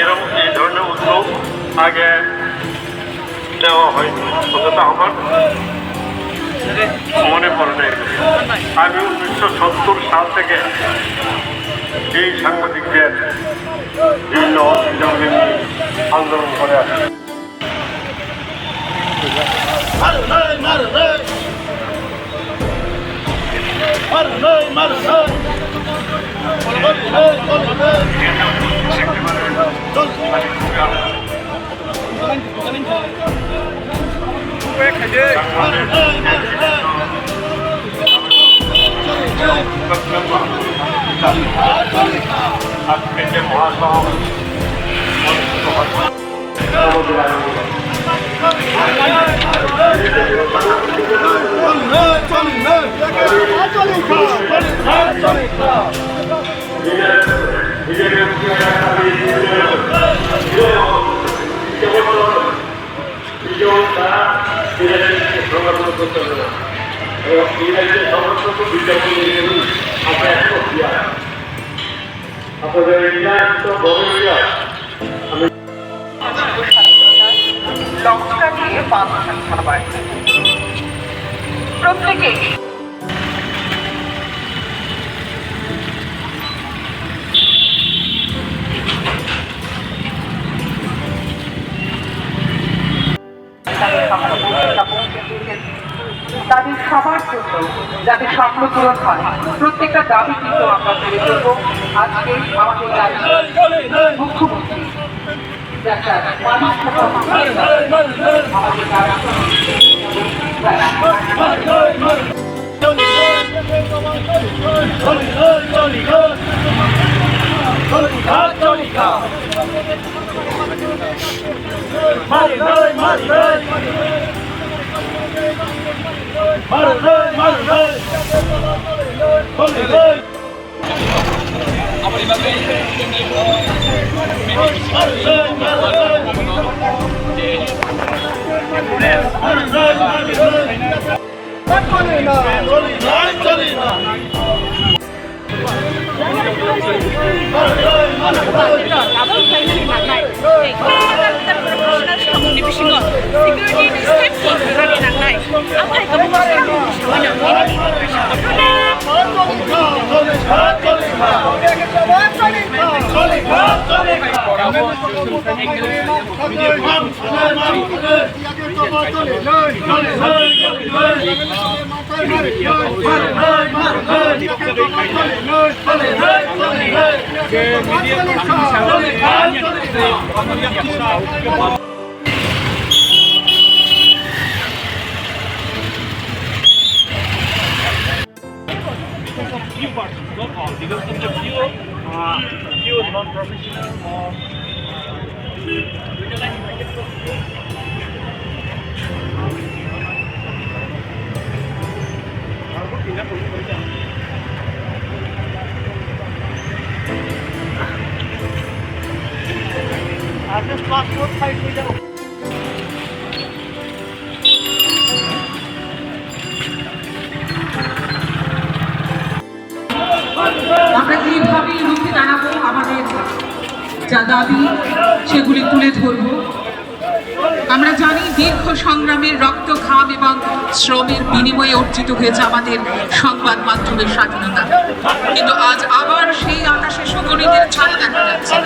এরকম এই ধরনের উদ্যোগ আগে নেওয়া হয়নি, অন্তত আমার মনে পড়ে নেই। আমি 1970 সাল থেকে এই সাংবাদিকদের বিভিন্ন অভিযোগে আন্দোলন করে আসি। আজকে মহাসভা অনুষ্ঠিত হয়। প্রত্যেকে তাদের সবার জন্য যাতে স্বপ্ন পূরণ হয়, প্রত্যেকটা দাবি কিন্তু আমরা তুলে ধরবো। আজকে আমাদের রাজ্যের মুখ্যমন্ত্রী আমরা কিভাবে রুখে দাঁড়াবো, আমাদের যা দাবি সেগুলি তুলে ধরবো। আমরা জানি দীর্ঘ সংগ্রামের রক্ত, ঘাম এবং শ্রমের বিনিময়ে অর্জিত হয়েছে আমাদের সংবাদ মাধ্যমের স্বাধীনতা, কিন্তু আজ আবার সেই আকাশে শকুনিদের ছায়া দেখা যাচ্ছে।